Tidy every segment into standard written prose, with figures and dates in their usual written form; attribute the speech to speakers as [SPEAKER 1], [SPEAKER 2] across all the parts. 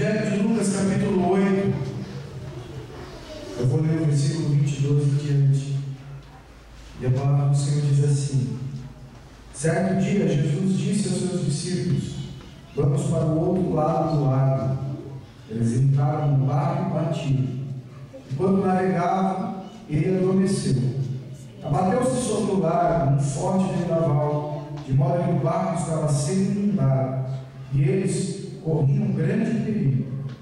[SPEAKER 1] Evangelho de Lucas, capítulo 8. Eu vou ler o versículo 22 em diante. E a palavra do Senhor diz assim: certo dia, Jesus disse aos seus discípulos: vamos para o outro lado do lago. Eles entraram no barco e partiram. E quando navegavam, ele adormeceu. Abateu-se sobre o lago um forte vendaval, de modo que o barco estava sendo inundado, e eles corriam grande perigo.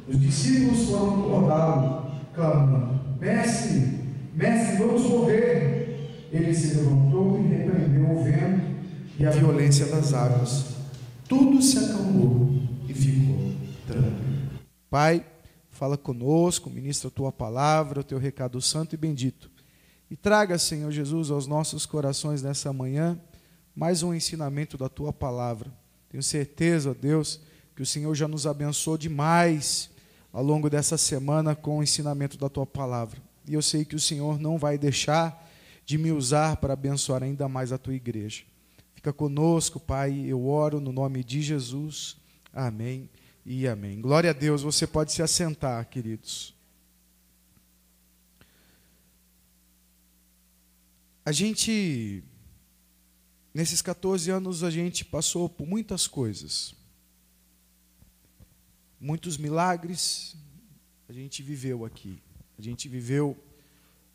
[SPEAKER 1] Os discípulos foram acordá-lo, clamando: mestre, mestre, vamos morrer. Ele se levantou e repreendeu o vento e a violência das águas. Tudo se acalmou e ficou tranquilo. Pai, fala conosco, ministra a tua palavra, o teu recado santo e bendito. E traga, Senhor Jesus, aos nossos corações nessa manhã mais um ensinamento da tua palavra. Tenho certeza, ó Deus, que o Senhor já nos abençoou demais ao longo dessa semana com o ensinamento da tua palavra. E eu sei que o Senhor não vai deixar de me usar para abençoar ainda mais a tua igreja. Fica conosco, Pai, eu oro no nome de Jesus. Amém e amém. Glória a Deus, você pode se assentar, queridos. A gente, nesses 14 anos, a gente passou por muitas coisas. Muitos milagres a gente viveu aqui. A gente viveu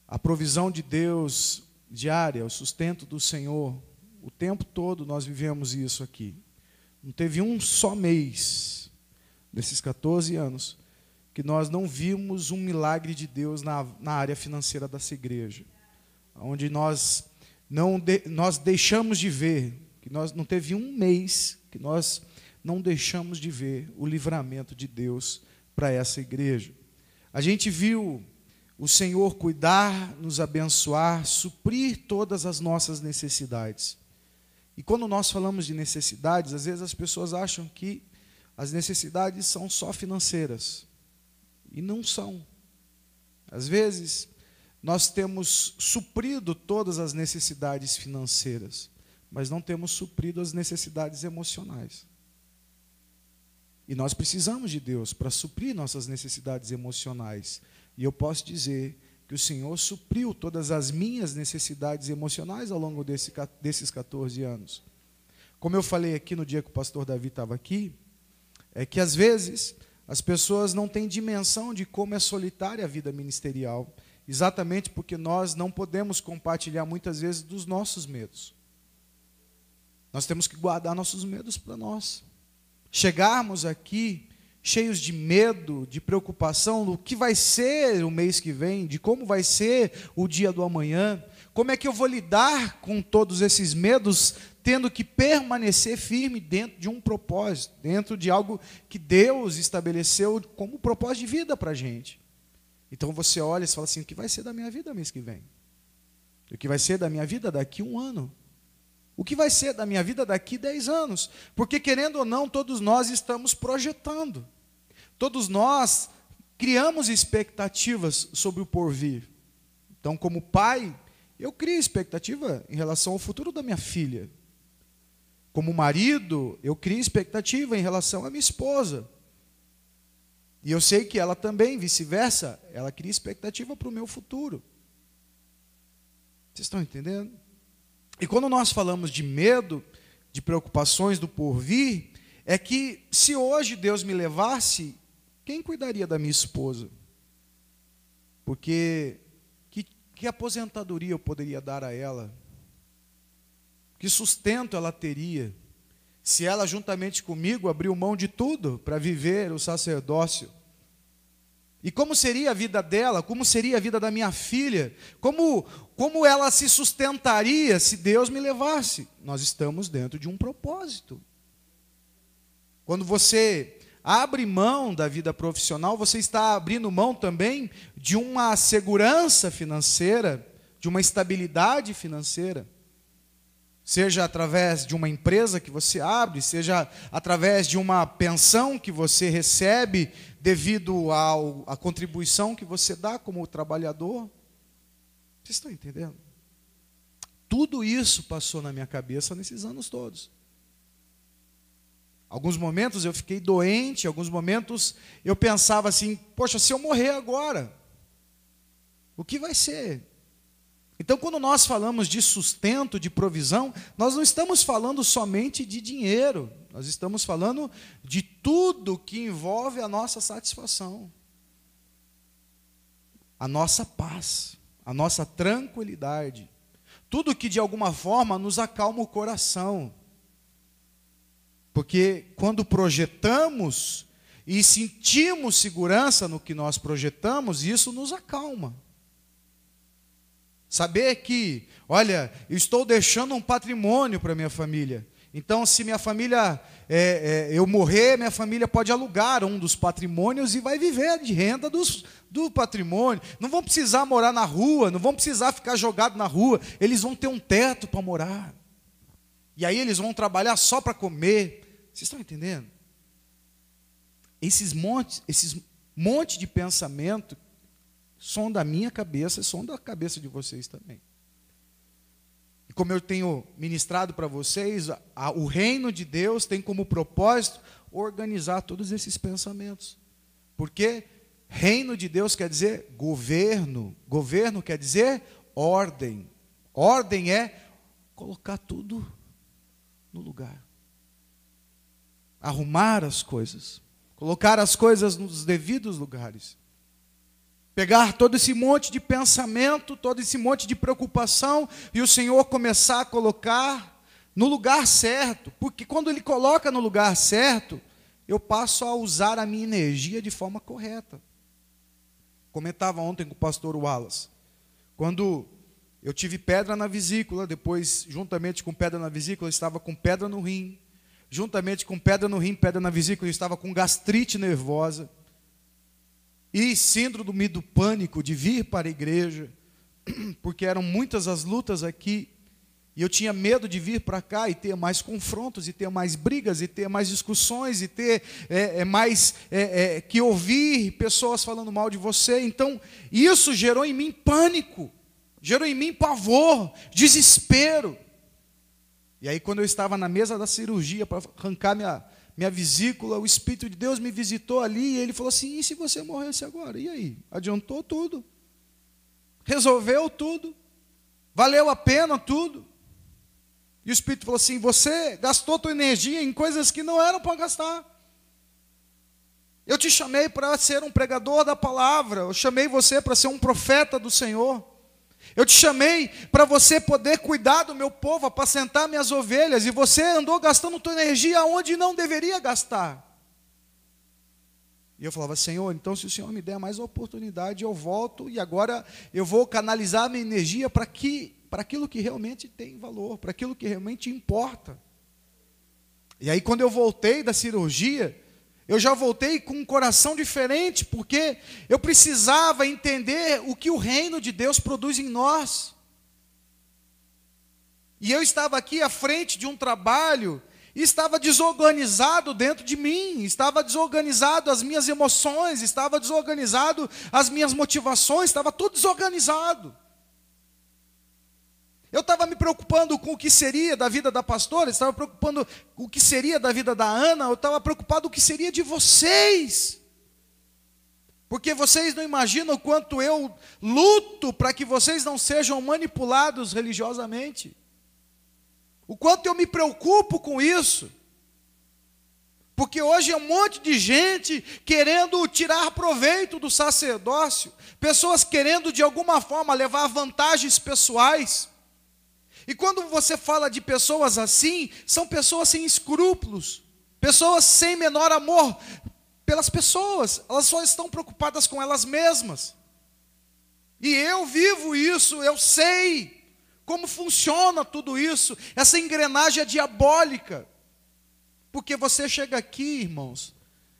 [SPEAKER 1] a provisão de Deus diária, o sustento do Senhor. O tempo todo nós vivemos isso aqui. Não teve um só mês, nesses 14 anos, que nós não vimos um milagre de Deus na área financeira dessa igreja. Onde nós deixamos de ver, que nós não teve um mês que nós não deixamos de ver o livramento de Deus para essa igreja. A gente viu o Senhor cuidar, nos abençoar, suprir todas as nossas necessidades. E quando nós falamos de necessidades, às vezes as pessoas acham que as necessidades são só financeiras. E não são. Às vezes, nós temos suprido todas as necessidades financeiras, mas não temos suprido as necessidades emocionais. E nós precisamos de Deus para suprir nossas necessidades emocionais. E eu posso dizer que o Senhor supriu todas as minhas necessidades emocionais ao longo desses 14 anos. Como eu falei aqui no dia que o pastor Davi estava aqui, é que às vezes as pessoas não têm dimensão de como é solitária a vida ministerial, exatamente porque nós não podemos compartilhar muitas vezes dos nossos medos. Nós temos que guardar nossos medos para nós. Chegarmos aqui cheios de medo, de preocupação do que vai ser o mês que vem, de como vai ser o dia do amanhã, como é que eu vou lidar com todos esses medos, tendo que permanecer firme dentro de um propósito, dentro de algo que Deus estabeleceu como propósito de vida para a gente. Então você olha e fala assim: o que vai ser da minha vida mês que vem? O que vai ser da minha vida daqui 1 ano? O que vai ser da minha vida daqui 10 anos? Porque, querendo ou não, todos nós estamos projetando. Todos nós criamos expectativas sobre o porvir. Então, como pai, eu crio expectativa em relação ao futuro da minha filha. Como marido, eu crio expectativa em relação à minha esposa. E eu sei que ela também, vice-versa, ela cria expectativa para o meu futuro. Vocês estão entendendo? E quando nós falamos de medo, de preocupações do porvir, é que se hoje Deus me levasse, quem cuidaria da minha esposa? Porque que aposentadoria eu poderia dar a ela? Que sustento ela teria? Se ela, juntamente comigo, abriu mão de tudo para viver o sacerdócio. E como seria a vida dela? Como seria a vida da minha filha? Como ela se sustentaria se Deus me levasse? Nós estamos dentro de um propósito. Quando você abre mão da vida profissional, você está abrindo mão também de uma segurança financeira, de uma estabilidade financeira. Seja através de uma empresa que você abre, seja através de uma pensão que você recebe devido à contribuição que você dá como trabalhador. Vocês estão entendendo? Tudo isso passou na minha cabeça nesses anos todos. Alguns momentos eu fiquei doente, alguns momentos eu pensava assim, poxa, se eu morrer agora, o que vai ser? Então, quando nós falamos de sustento, de provisão, nós não estamos falando somente de dinheiro, nós estamos falando de tudo que envolve a nossa satisfação, a nossa paz, a nossa tranquilidade, tudo que de alguma forma nos acalma o coração. Porque quando projetamos e sentimos segurança no que nós projetamos, isso nos acalma. Saber que, olha, eu estou deixando um patrimônio para minha família. Então, se minha família, eu morrer, minha família pode alugar um dos patrimônios e vai viver de renda do patrimônio. Não vão precisar morar na rua, não vão precisar ficar jogados na rua. Eles vão ter um teto para morar. E aí eles vão trabalhar só para comer. Vocês estão entendendo? Esses monte de pensamento são da minha cabeça e são da cabeça de vocês também. E como eu tenho ministrado para vocês, o reino de Deus tem como propósito organizar todos esses pensamentos. Porque reino de Deus quer dizer governo. Governo quer dizer ordem. Ordem é colocar tudo no lugar. Arrumar as coisas. Colocar as coisas nos devidos lugares. Pegar todo esse monte de pensamento, todo esse monte de preocupação, e o Senhor começar a colocar no lugar certo. Porque quando Ele coloca no lugar certo, eu passo a usar a minha energia de forma correta. Comentava ontem com o pastor Wallace. Quando eu tive pedra na vesícula, depois, juntamente com pedra na vesícula, eu estava com pedra no rim. Juntamente com pedra no rim, pedra na vesícula, eu estava com gastrite nervosa. E síndrome do pânico de vir para a igreja, porque eram muitas as lutas aqui, e eu tinha medo de vir para cá e ter mais confrontos, e ter mais brigas, e ter mais discussões, e ter que ouvir pessoas falando mal de você. Então, isso gerou em mim pânico, gerou em mim pavor, desespero. E aí, quando eu estava na mesa da cirurgia para arrancar minha vesícula, o Espírito de Deus me visitou ali e Ele falou assim, e se você morresse agora? E aí? Adiantou tudo? Resolveu tudo? Valeu a pena tudo? E o Espírito falou assim, você gastou tua energia em coisas que não eram para gastar. Eu te chamei para ser um pregador da palavra, eu chamei você para ser um profeta do Senhor. Eu te chamei para você poder cuidar do meu povo, apacentar minhas ovelhas, e você andou gastando tua energia onde não deveria gastar. E eu falava, Senhor, então se o Senhor me der mais oportunidade, eu volto, e agora eu vou canalizar minha energia para aquilo que realmente tem valor, para aquilo que realmente importa. E aí quando eu voltei da cirurgia, eu já voltei com um coração diferente, porque eu precisava entender o que o reino de Deus produz em nós. E eu estava aqui à frente de um trabalho, e estava desorganizado dentro de mim, estava desorganizado as minhas emoções, estava desorganizado as minhas motivações, estava tudo desorganizado. Eu estava me preocupando com o que seria da vida da pastora, estava preocupando com o que seria da vida da Ana, eu estava preocupado com o que seria de vocês. Porque vocês não imaginam o quanto eu luto para que vocês não sejam manipulados religiosamente. O quanto eu me preocupo com isso. Porque hoje é um monte de gente querendo tirar proveito do sacerdócio, pessoas querendo de alguma forma levar vantagens pessoais. E quando você fala de pessoas assim, são pessoas sem escrúpulos, pessoas sem menor amor pelas pessoas, elas só estão preocupadas com elas mesmas. E eu vivo isso, eu sei como funciona tudo isso, essa engrenagem é diabólica. Porque você chega aqui, irmãos,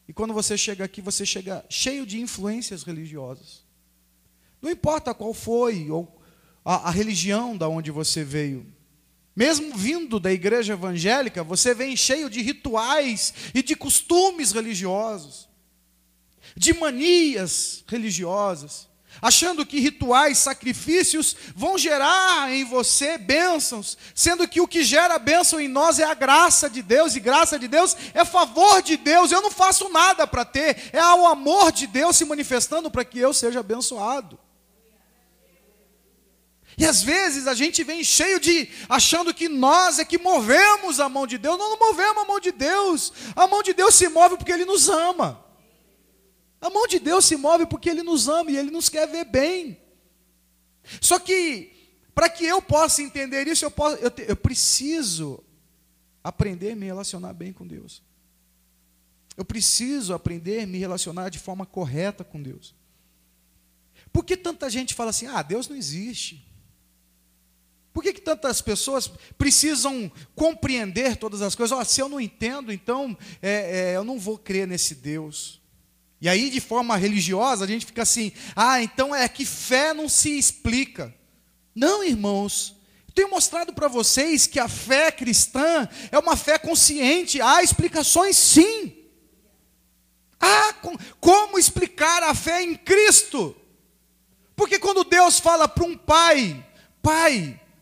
[SPEAKER 1] e quando você chega aqui, você chega cheio de influências religiosas. Não importa qual foi, ou a religião da onde você veio. Mesmo vindo da igreja evangélica, você vem cheio de rituais e de costumes religiosos, de manias religiosas. achando que rituais, sacrifícios vão gerar em você bênçãos, sendo que o que gera bênção em nós é a graça de Deus, e graça de Deus é favor de Deus. Eu não faço nada para ter, é o amor de Deus se manifestando para que eu seja abençoado. E às vezes a gente vem cheio de, achando que nós é que movemos a mão de Deus. Não movemos a mão de Deus. A mão de Deus se move porque Ele nos ama. A mão de Deus se move porque Ele nos ama e Ele nos quer ver bem. Só que, para que eu possa entender isso, eu preciso aprender a me relacionar bem com Deus. Eu preciso aprender a me relacionar de forma correta com Deus. Por que tanta gente fala assim, Deus não existe? Por que tantas pessoas precisam compreender todas as coisas? Se eu não entendo, então eu não vou crer nesse Deus. E aí, de forma religiosa, a gente fica assim, então é que fé não se explica. Não, irmãos, eu tenho mostrado para vocês que a fé cristã é uma fé consciente. Há explicações, sim. Como explicar a fé em Cristo? Porque quando Deus fala para um pai,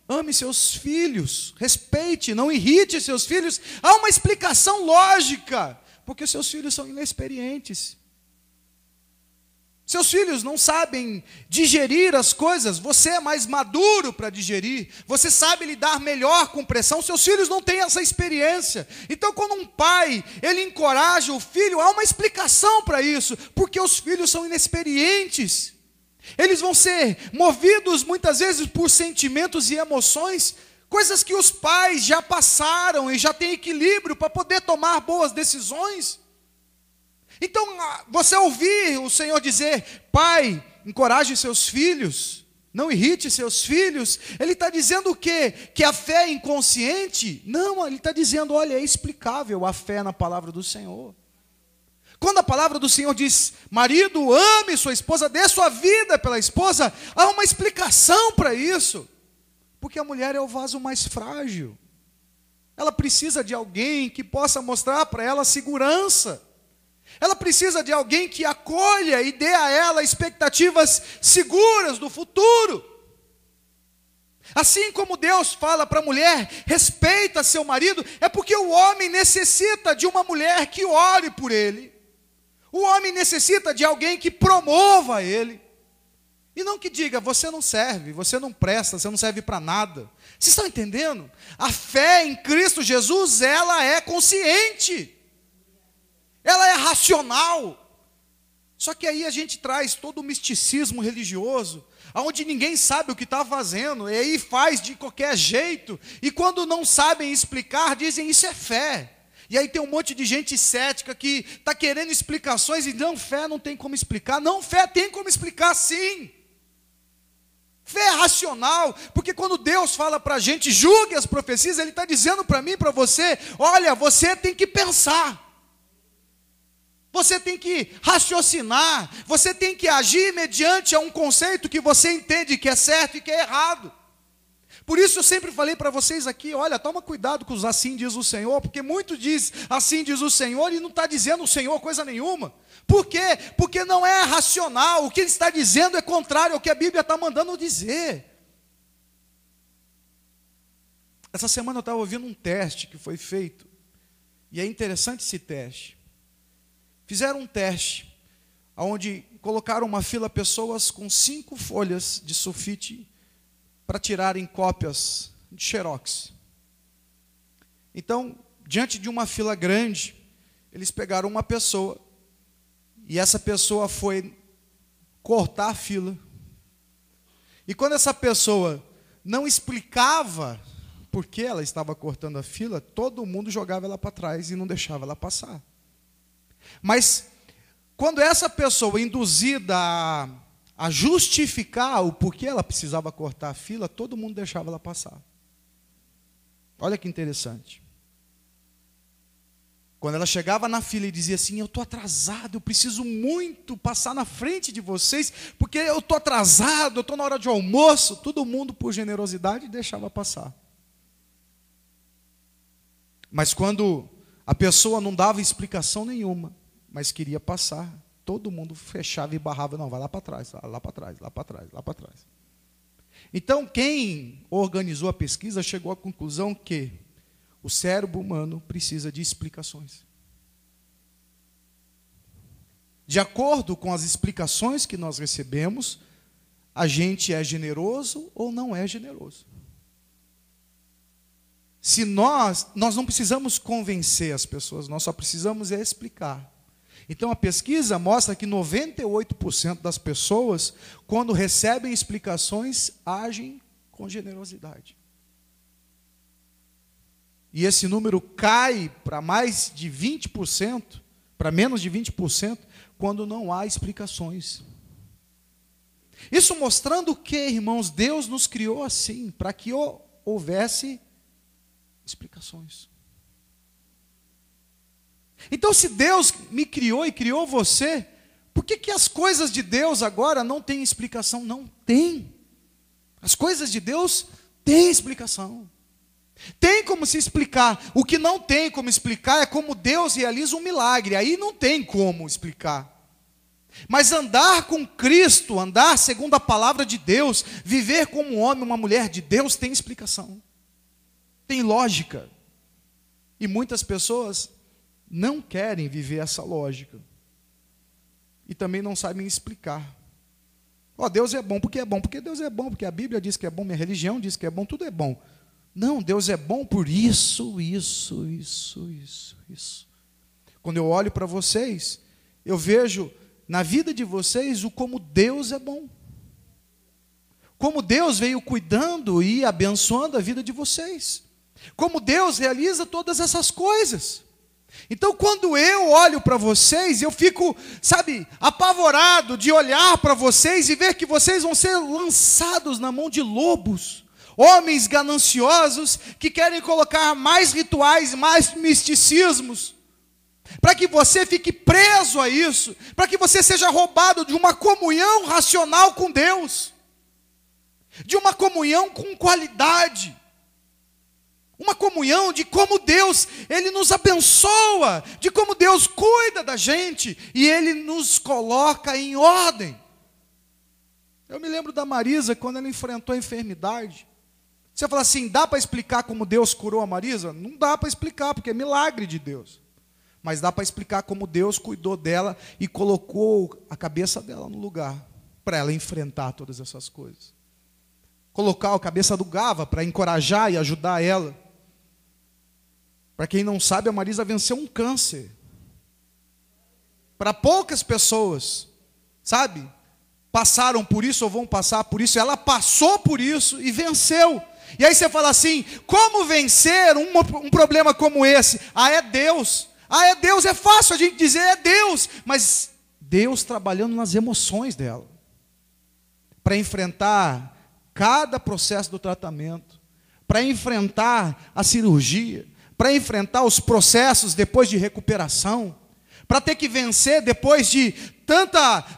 [SPEAKER 1] ame seus filhos, respeite, não irrite seus filhos, há uma explicação lógica, porque seus filhos são inexperientes. Seus filhos não sabem digerir as coisas, você é mais maduro para digerir, você sabe lidar melhor com pressão, seus filhos não têm essa experiência. Então, quando um pai, ele encoraja o filho, há uma explicação para isso, porque os filhos são inexperientes. Eles vão ser movidos muitas vezes por sentimentos e emoções, coisas que os pais já passaram e já têm equilíbrio para poder tomar boas decisões. Então, você ouvir o Senhor dizer, pai, encoraje seus filhos, não irrite seus filhos, Ele está dizendo o quê? Que a fé é inconsciente? Não, Ele está dizendo, olha, é explicável a fé na palavra do Senhor. Quando a palavra do Senhor diz, marido, ame sua esposa, dê sua vida pela esposa, há uma explicação para isso. Porque a mulher é o vaso mais frágil. Ela precisa de alguém que possa mostrar para ela segurança. Ela precisa de alguém que acolha e dê a ela expectativas seguras do futuro. Assim como Deus fala para a mulher, respeita seu marido, é porque o homem necessita de uma mulher que ore por ele. O homem necessita de alguém que promova ele. E não que diga, você não serve, você não presta, você não serve para nada. Vocês estão entendendo? A fé em Cristo Jesus, ela é consciente. Ela é racional. Só que aí a gente traz todo o misticismo religioso, onde ninguém sabe o que está fazendo, e aí faz de qualquer jeito, e quando não sabem explicar, dizem isso é fé. E aí tem um monte de gente cética que está querendo explicações, e não, fé não tem como explicar. Não, fé tem como explicar sim. Fé é racional, porque quando Deus fala para a gente, julgue as profecias, Ele está dizendo para mim, para você, olha, você tem que pensar. Você tem que raciocinar, você tem que agir mediante a um conceito que você entende que é certo e que é errado. Por isso eu sempre falei para vocês aqui, olha, toma cuidado com os assim diz o Senhor, porque muito diz assim diz o Senhor e não está dizendo o Senhor coisa nenhuma. Por quê? Porque não é racional, o que Ele está dizendo é contrário ao que a Bíblia está mandando dizer. Essa semana eu estava ouvindo um teste que foi feito, e é interessante esse teste. Fizeram um teste, onde colocaram uma fila pessoas com 5 folhas de sulfite para tirarem cópias de xerox. Então, diante de uma fila grande, eles pegaram uma pessoa, e essa pessoa foi cortar a fila. E quando essa pessoa não explicava por que ela estava cortando a fila, todo mundo jogava ela para trás e não deixava ela passar. Mas, quando essa pessoa induzida a justificar o porquê ela precisava cortar a fila, todo mundo deixava ela passar. Olha que interessante. Quando ela chegava na fila e dizia assim, eu estou atrasado, eu preciso muito passar na frente de vocês, porque eu estou atrasado, eu estou na hora de almoço, todo mundo, por generosidade, deixava passar. Mas quando a pessoa não dava explicação nenhuma, mas queria passar, todo mundo fechava e barrava, não, vai lá para trás, lá para trás, lá para trás, lá para trás. Então, quem organizou a pesquisa chegou à conclusão que o cérebro humano precisa de explicações. De acordo com as explicações que nós recebemos, a gente é generoso ou não é generoso. Se nós não precisamos convencer as pessoas, nós só precisamos explicar. Então a pesquisa mostra que 98% das pessoas, quando recebem explicações, agem com generosidade. E esse número cai para mais de 20%, para menos de 20%, quando não há explicações. Isso mostrando que, irmãos, Deus nos criou assim, para que houvesse explicações. Então, se Deus me criou e criou você, por que as coisas de Deus agora não têm explicação? Não tem. As coisas de Deus têm explicação. Tem como se explicar. O que não tem como explicar é como Deus realiza um milagre. Aí não tem como explicar. Mas andar com Cristo, andar segundo a palavra de Deus, viver como um homem, uma mulher de Deus, tem explicação. Tem lógica. E muitas pessoas não querem viver essa lógica. E também não sabem explicar. Deus é bom, porque Deus é bom, porque a Bíblia diz que é bom, minha religião diz que é bom, tudo é bom. Não, Deus é bom por isso. Quando eu olho para vocês, eu vejo na vida de vocês o como Deus é bom. Como Deus veio cuidando e abençoando a vida de vocês. Como Deus realiza todas essas coisas. Então, quando eu olho para vocês, eu fico, apavorado de olhar para vocês e ver que vocês vão ser lançados na mão de lobos. Homens gananciosos que querem colocar mais rituais, mais misticismos, para que você fique preso a isso, para que você seja roubado de uma comunhão racional com Deus, de uma comunhão com qualidade, uma comunhão de como Deus, Ele nos abençoa, de como Deus cuida da gente, e Ele nos coloca em ordem. Eu me lembro da Marisa, quando ela enfrentou a enfermidade. Você fala assim, dá para explicar como Deus curou a Marisa? Não dá para explicar, porque é milagre de Deus. Mas dá para explicar como Deus cuidou dela e colocou a cabeça dela no lugar, para ela enfrentar todas essas coisas. Colocar a cabeça do Gava para encorajar e ajudar ela. Para quem não sabe, a Marisa venceu um câncer. Para poucas pessoas, passaram por isso ou vão passar por isso. Ela passou por isso e venceu. E aí você fala assim, como vencer um problema como esse? É Deus. É Deus, é fácil a gente dizer, é Deus. Mas Deus trabalhando nas emoções dela. Para enfrentar cada processo do tratamento. Para enfrentar a cirurgia. Para enfrentar os processos depois de recuperação. Para ter que vencer depois de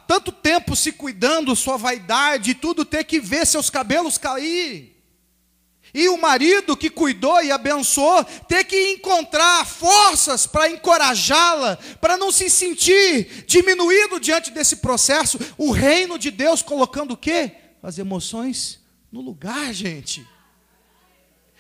[SPEAKER 1] tanto tempo se cuidando, sua vaidade e tudo, ter que ver seus cabelos cair. E o marido que cuidou e abençoou, ter que encontrar forças para encorajá-la, para não se sentir diminuído diante desse processo. O reino de Deus colocando o quê? As emoções no lugar, gente.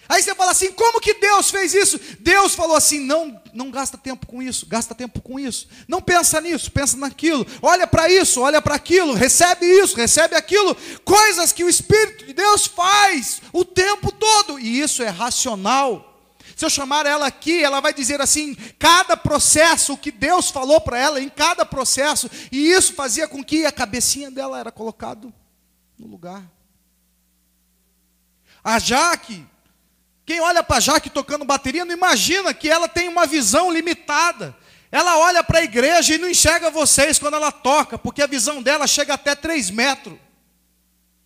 [SPEAKER 1] Aí você fala assim, como que Deus fez isso? Deus falou assim, não gasta tempo com isso, gasta tempo com isso. Não pensa nisso, pensa naquilo. Olha para isso, olha para aquilo, recebe isso, recebe aquilo. Coisas que o Espírito de Deus faz o tempo todo. E isso é racional. Se eu chamar ela aqui, ela vai dizer assim, cada processo, o que Deus falou para ela em cada processo. E isso fazia com que a cabecinha dela era colocado no lugar. A Jaque, quem olha para a Jaque tocando bateria, não imagina que ela tem uma visão limitada. Ela olha para a igreja e não enxerga vocês quando ela toca, porque a visão dela chega até 3 metros.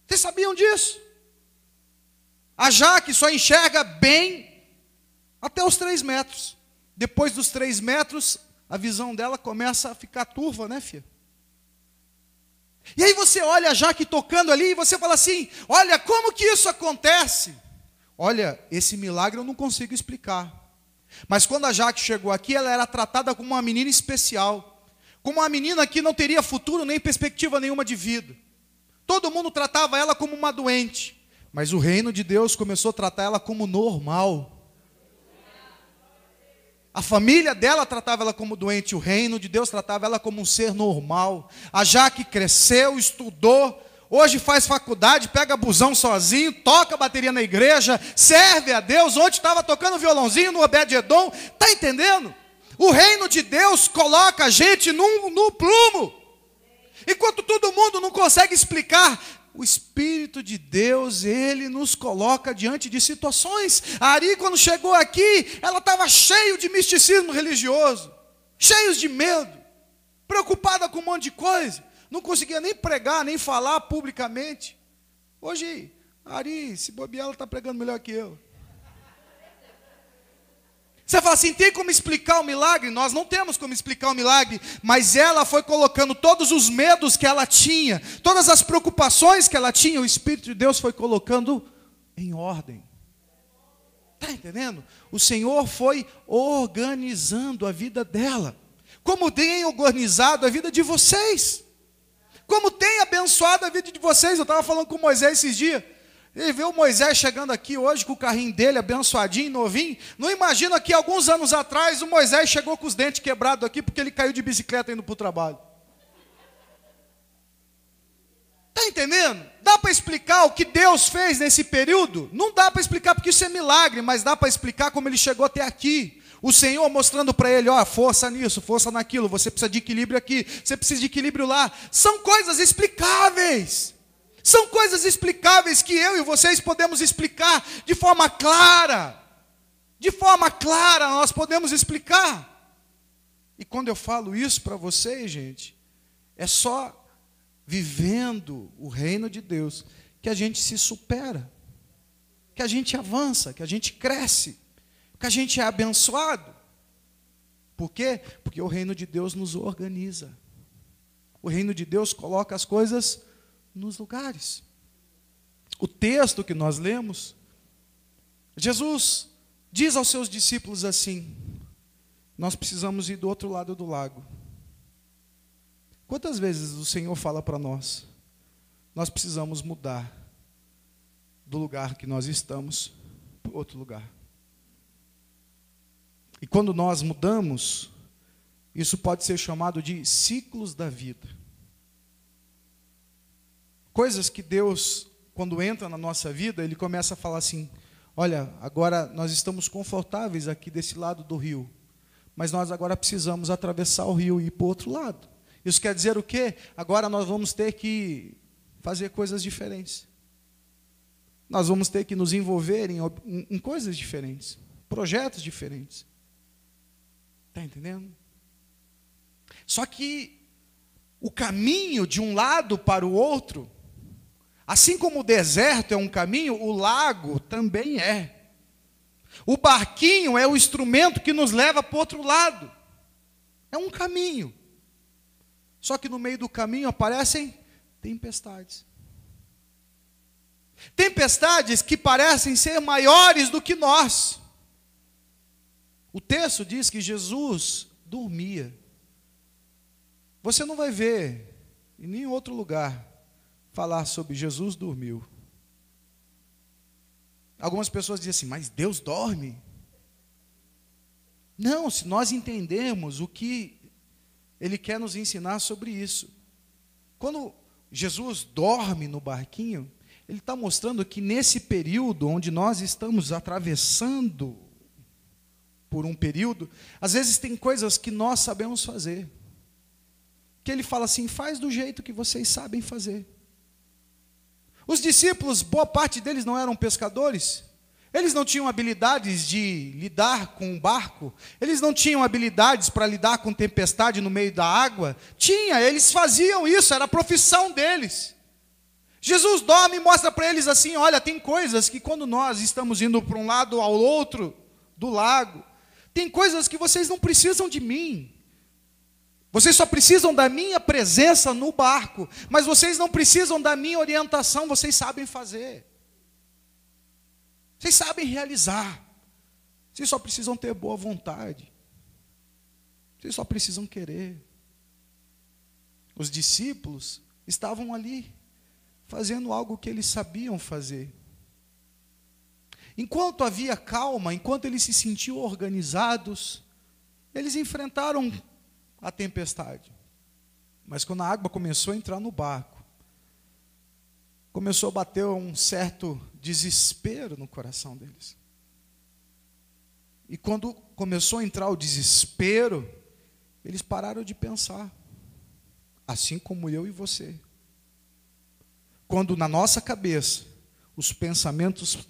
[SPEAKER 1] Vocês sabiam disso? A Jaque só enxerga bem até os 3 metros. Depois dos 3 metros, a visão dela começa a ficar turva, né, filha? E aí você olha a Jaque tocando ali e você fala assim, olha, como que isso acontece? Olha, esse milagre eu não consigo explicar. Mas quando a Jaque chegou aqui, ela era tratada como uma menina especial. como uma menina que não teria futuro nem perspectiva nenhuma de vida. Todo mundo tratava ela como uma doente, mas o reino de Deus começou a tratar ela como normal. A família dela tratava ela como doente, o reino de Deus tratava ela como um ser normal. A Jaque cresceu, estudou, hoje faz faculdade, pega busão sozinho, toca bateria na igreja, serve a Deus. Ontem estava tocando violãozinho no Obed-Edom. Está entendendo? O reino de Deus coloca a gente no plumo. Enquanto todo mundo não consegue explicar, o Espírito de Deus, Ele nos coloca diante de situações. A Ari, quando chegou aqui, ela estava cheia de misticismo religioso, cheia de medo, preocupada com um monte de coisa. Não conseguia nem pregar, nem falar publicamente. Hoje, a Ari, se bobear, ela está pregando melhor que eu. Você fala assim, tem como explicar o milagre? Nós não temos como explicar o milagre, mas ela foi colocando todos os medos que ela tinha, todas as preocupações que ela tinha, o Espírito de Deus foi colocando em ordem. Está entendendo? O Senhor foi organizando a vida dela, como tem organizado a vida de vocês, como tem abençoado a vida de vocês. Eu estava falando com Moisés esses dias. Ele vê o Moisés chegando aqui hoje com o carrinho dele, abençoadinho, novinho. Não imagina que alguns anos atrás o Moisés chegou com os dentes quebrados aqui porque ele caiu de bicicleta indo para o trabalho. Está entendendo? Dá para explicar o que Deus fez nesse período? Não dá para explicar porque isso é milagre, mas dá para explicar como ele chegou até aqui. O Senhor mostrando para ele, ó, força nisso, força naquilo, você precisa de equilíbrio aqui, você precisa de equilíbrio lá. São coisas explicáveis. São coisas explicáveis que eu e vocês podemos explicar de forma clara. De forma clara nós podemos explicar. E quando eu falo isso para vocês, gente, é só vivendo o reino de Deus que a gente se supera, que a gente avança, que a gente cresce, que a gente é abençoado. Por quê? Porque o reino de Deus nos organiza. O reino de Deus coloca as coisas nos lugares. O texto que nós lemos, Jesus diz aos seus discípulos assim: nós precisamos ir do outro lado do lago. Quantas vezes o Senhor fala para nós, nós precisamos mudar do lugar que nós estamos para outro lugar. E quando nós mudamos, isso pode ser chamado de ciclos da vida. Coisas que Deus, quando entra na nossa vida, Ele começa a falar assim, olha, agora nós estamos confortáveis aqui desse lado do rio, mas nós agora precisamos atravessar o rio e ir para o outro lado. Isso quer dizer o quê? Agora nós vamos ter que fazer coisas diferentes. Nós vamos ter que nos envolver em coisas diferentes, projetos diferentes. Está entendendo? Só que o caminho de um lado para o outro, assim como o deserto é um caminho, o lago também é. O barquinho é o instrumento que nos leva para o outro lado. É um caminho. Só que no meio do caminho aparecem tempestades. Tempestades que parecem ser maiores do que nós. O texto diz que Jesus dormia. Você não vai ver em nenhum outro lugar falar sobre Jesus dormiu. Algumas pessoas dizem assim, mas Deus dorme? Não, se nós entendermos o que Ele quer nos ensinar sobre isso. Quando Jesus dorme no barquinho, Ele está mostrando que nesse período onde nós estamos atravessando por um período, às vezes tem coisas que nós sabemos fazer. Que Ele fala assim, faz do jeito que vocês sabem fazer. Os discípulos, boa parte deles não eram pescadores. Eles não tinham habilidades de lidar com um barco. Eles não tinham habilidades para lidar com tempestade no meio da água. Tinha, eles faziam isso, era a profissão deles. Jesus dorme e mostra para eles assim, olha, tem coisas que quando nós estamos indo para um lado ao outro do lago, tem coisas que vocês não precisam de mim. Vocês só precisam da minha presença no barco, mas vocês não precisam da minha orientação, vocês sabem fazer. Vocês sabem realizar. Vocês só precisam ter boa vontade. Vocês só precisam querer. Os discípulos estavam ali, fazendo algo que eles sabiam fazer. Enquanto havia calma, enquanto eles se sentiam organizados, eles enfrentaram a tempestade. Mas quando a água começou a entrar no barco, começou a bater um certo desespero no coração deles. E quando começou a entrar o desespero, eles pararam de pensar. Assim como eu e você. Quando na nossa cabeça os pensamentos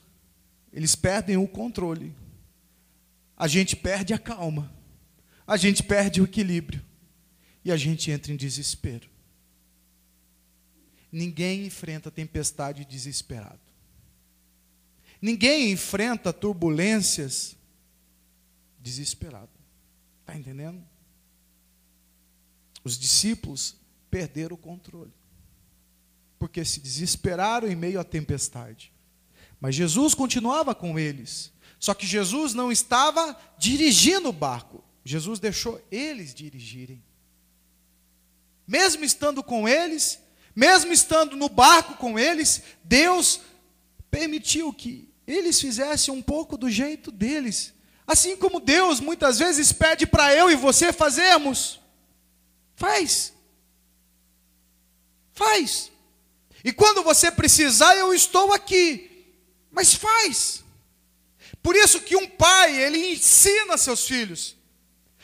[SPEAKER 1] eles perdem o controle, a gente perde a calma, a gente perde o equilíbrio e a gente entra em desespero. Ninguém enfrenta a tempestade desesperado. Ninguém enfrenta turbulências desesperado. Está entendendo? Os discípulos perderam o controle, porque se desesperaram em meio à tempestade. Mas Jesus continuava com eles. Só que Jesus não estava dirigindo o barco. Jesus deixou eles dirigirem. Mesmo estando com eles, mesmo estando no barco com eles, Deus permitiu que eles fizessem um pouco do jeito deles. Assim como Deus muitas vezes pede para eu e você fazermos. Faz. Faz. E quando você precisar, eu estou aqui. Mas faz. Por isso que um pai, ele ensina seus filhos.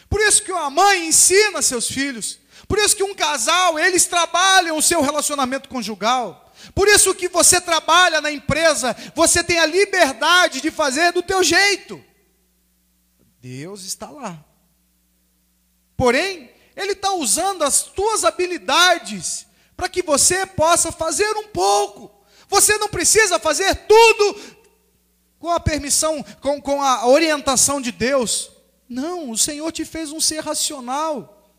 [SPEAKER 1] Por isso que uma mãe ensina seus filhos. Por isso que um casal, eles trabalham o seu relacionamento conjugal. Por isso que você trabalha na empresa, você tem a liberdade de fazer do teu jeito. Deus está lá. Porém, Ele está usando as tuas habilidades para que você possa fazer um pouco. Você não precisa fazer tudo com a permissão, com a orientação de Deus. Não, o Senhor te fez um ser racional,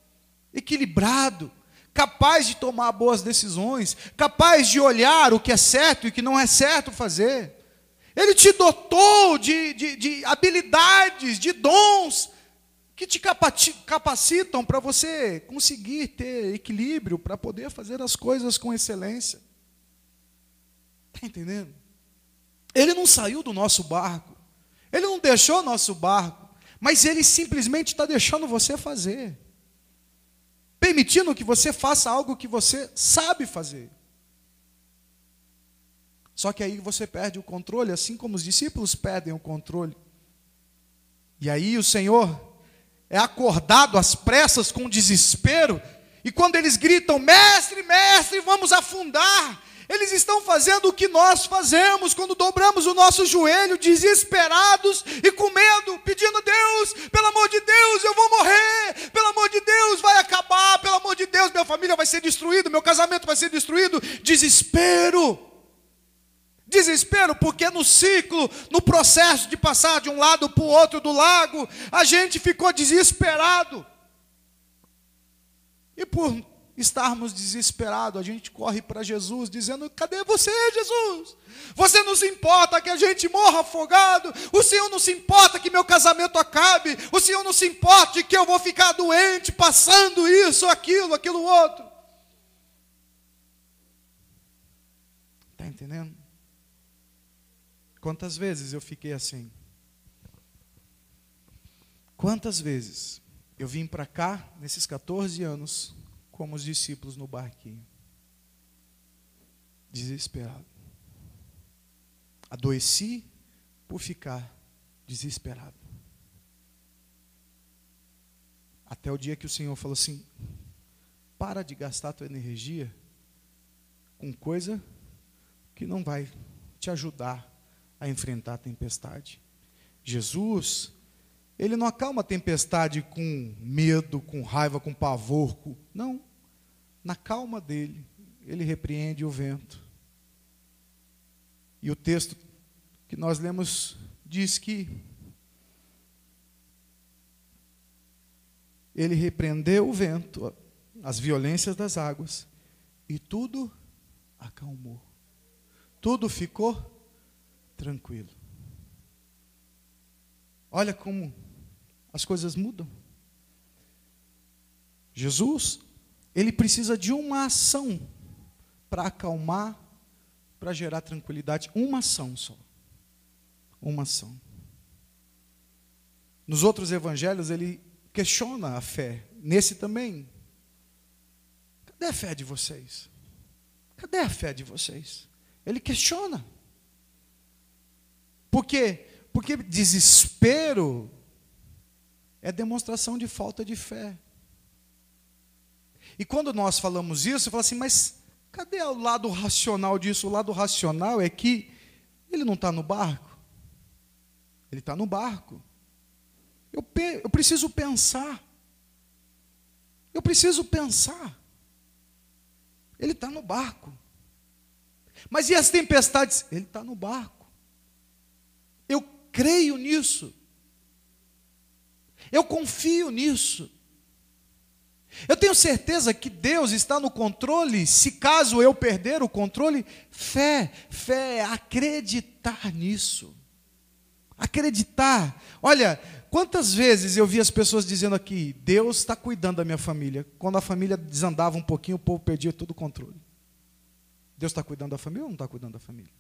[SPEAKER 1] equilibrado, capaz de tomar boas decisões, capaz de olhar o que é certo e o que não é certo fazer. Ele te dotou de habilidades, de dons, que te capacitam para você conseguir ter equilíbrio, para poder fazer as coisas com excelência. Está entendendo? Ele não saiu do nosso barco, Ele não deixou o nosso barco, mas Ele simplesmente está deixando você fazer, permitindo que você faça algo que você sabe fazer. Só que aí você perde o controle, assim como os discípulos perdem o controle. E aí o Senhor é acordado às pressas com desespero, e quando eles gritam, mestre, mestre, vamos afundar, eles estão fazendo o que nós fazemos quando dobramos o nosso joelho, desesperados e com medo, pedindo, Deus, pelo amor de Deus, eu vou morrer, pelo amor de Deus, vai acabar, pelo amor de Deus, minha família vai ser destruída, meu casamento vai ser destruído. Desespero, porque no ciclo, no processo de passar de um lado para o outro do lago, a gente ficou desesperado, e por estarmos desesperados, a gente corre para Jesus, dizendo, cadê você, Jesus? Você não se importa que a gente morra afogado, o Senhor não se importa que meu casamento acabe, o Senhor não se importa que eu vou ficar doente, passando isso, aquilo outro. Está entendendo? Quantas vezes eu fiquei assim? Quantas vezes eu vim para cá, nesses 14 anos, como os discípulos no barquinho, desesperado. Adoeci por ficar desesperado. Até o dia que o Senhor falou assim, para de gastar tua energia com coisa que não vai te ajudar a enfrentar a tempestade. Jesus, Ele não acalma a tempestade com medo, com raiva, com pavor. Não. Na calma dele, Ele repreende o vento. E o texto que nós lemos diz que Ele repreendeu o vento, as violências das águas, e tudo acalmou. Tudo ficou tranquilo. Olha como as coisas mudam. Jesus ele precisa de uma ação para acalmar, para gerar tranquilidade. Uma ação só. Uma ação. Nos outros evangelhos ele questiona a fé. Nesse também. Cadê a fé de vocês? Cadê a fé de vocês? Ele questiona. Por quê? Porque desespero é demonstração de falta de fé. E quando nós falamos isso, eu falo assim, mas cadê o lado racional disso? O lado racional é que ele não está no barco. Ele está no barco. Eu preciso pensar. Eu preciso pensar. Ele está no barco. Mas e as tempestades? Ele está no barco. Eu creio nisso. Eu confio nisso. Eu tenho certeza que Deus está no controle. Se caso eu perder o controle, fé é acreditar nisso. Acreditar. Olha, quantas vezes eu vi as pessoas dizendo aqui, Deus está cuidando da minha família. Quando a família desandava um pouquinho, o povo perdia todo o controle. Deus está cuidando da família ou não está cuidando da família?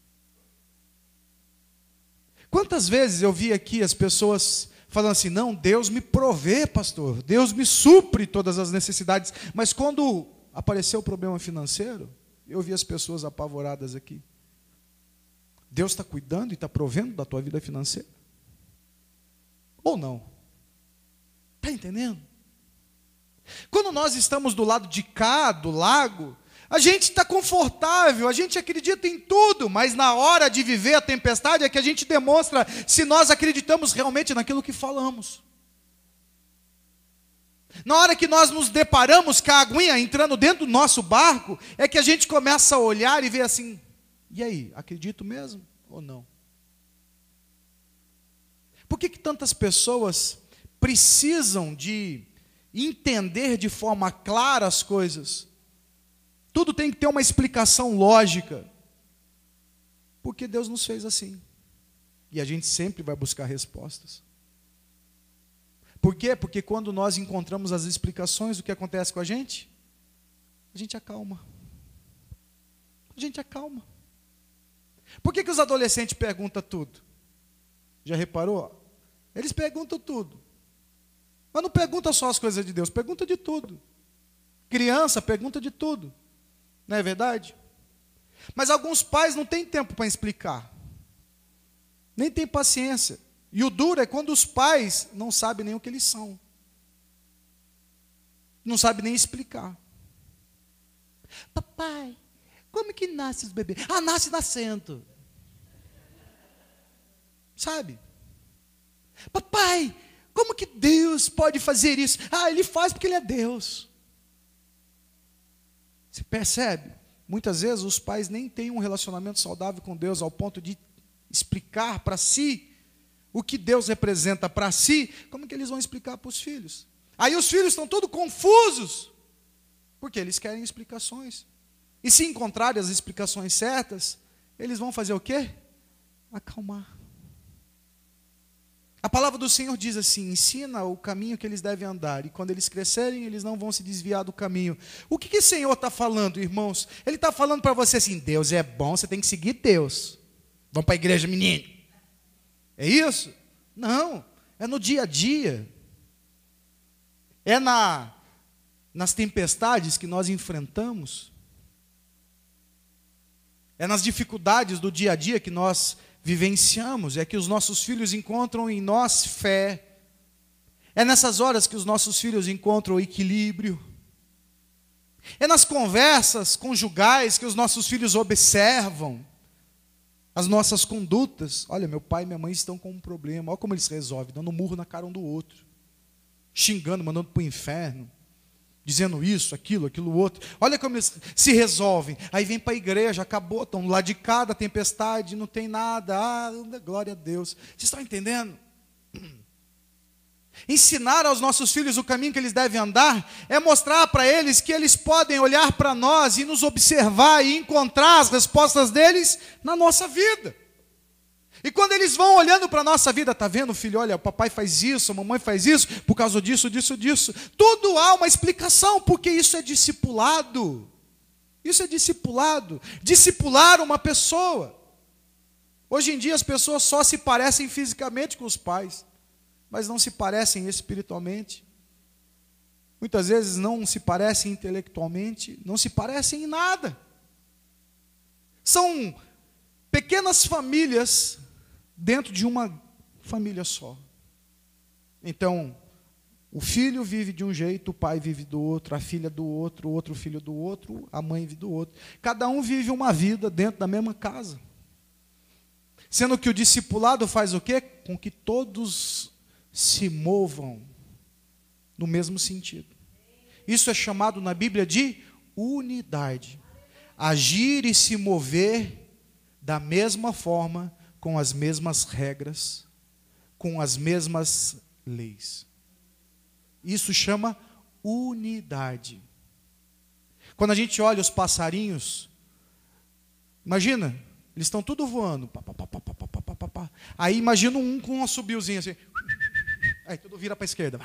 [SPEAKER 1] Quantas vezes eu vi aqui as pessoas falando assim, não, Deus me provê, pastor, Deus me supre todas as necessidades. Mas quando apareceu o problema financeiro, eu vi as pessoas apavoradas aqui. Deus está cuidando e está provendo da tua vida financeira? Ou não? Está entendendo? Quando nós estamos do lado de cá, do lago, a gente está confortável, a gente acredita em tudo, mas na hora de viver a tempestade é que a gente demonstra se nós acreditamos realmente naquilo que falamos. Na hora que nós nos deparamos com a aguinha entrando dentro do nosso barco, é que a gente começa a olhar e ver assim, e aí, acredito mesmo ou não? Por que tantas pessoas precisam de entender de forma clara as coisas? Tudo tem que ter uma explicação lógica. Porque Deus nos fez assim. E a gente sempre vai buscar respostas. Por quê? Porque quando nós encontramos as explicações, o que acontece com a gente? A gente acalma. A gente acalma. Por que os adolescentes perguntam tudo? Já reparou? Eles perguntam tudo. Mas não pergunta só as coisas de Deus, pergunta de tudo. Criança pergunta de tudo. Não é verdade? Mas alguns pais não têm tempo para explicar. Nem têm paciência. E o duro é quando os pais não sabem nem o que eles são. Não sabem nem explicar. Papai, como que nasce os bebês? Ah, nasce nascendo. Sabe? Papai, como que Deus pode fazer isso? Ah, Ele faz porque Ele é Deus. Você percebe? Muitas vezes os pais nem têm um relacionamento saudável com Deus ao ponto de explicar para si o que Deus representa para si. Como que eles vão explicar para os filhos? Aí os filhos estão todos confusos, porque eles querem explicações. E se encontrarem as explicações certas, eles vão fazer o quê? Acalmar. A palavra do Senhor diz assim, ensina o caminho que eles devem andar, e quando eles crescerem, eles não vão se desviar do caminho. O que o Senhor está falando, irmãos? Ele está falando para você assim, Deus é bom, você tem que seguir Deus. Vamos para a igreja, menino. É isso? Não, é no dia a dia. É nas tempestades que nós enfrentamos. É nas dificuldades do dia a dia que nós vivenciamos, é que os nossos filhos encontram em nós fé. É nessas horas que os nossos filhos encontram equilíbrio. É nas conversas conjugais que os nossos filhos observam as nossas condutas. Olha, meu pai e minha mãe estão com um problema. Olha como eles resolvem, dando um murro na cara um do outro, xingando, mandando para o inferno, dizendo isso, aquilo outro. Olha como eles se resolvem. Aí vem para a igreja, acabou, estão lá de cá da tempestade, não tem nada. Ah, glória a Deus. Vocês estão entendendo? Ensinar aos nossos filhos o caminho que eles devem andar é mostrar para eles que eles podem olhar para nós e nos observar e encontrar as respostas deles na nossa vida. E quando eles vão olhando para a nossa vida, está vendo, filho? Olha, o papai faz isso, a mamãe faz isso, por causa disso, disso, disso. Tudo há uma explicação, porque isso é discipulado. Isso é discipulado. Discipular uma pessoa. Hoje em dia as pessoas só se parecem fisicamente com os pais, mas não se parecem espiritualmente. Muitas vezes não se parecem intelectualmente, não se parecem em nada. São pequenas famílias dentro de uma família só. Então, o filho vive de um jeito, o pai vive do outro, a filha do outro, o outro filho do outro, a mãe vive do outro. Cada um vive uma vida dentro da mesma casa. Sendo que o discipulado faz o quê? Com que todos se movam no mesmo sentido. Isso é chamado na Bíblia de unidade. Agir e se mover da mesma forma, com as mesmas regras, com as mesmas leis. Isso chama unidade. Quando a gente olha os passarinhos, imagina, eles estão tudo voando. Pá, pá, pá, pá, pá, pá, pá, pá, pá. Aí imagina um com um assobiozinho assim. Aí tudo vira para a esquerda.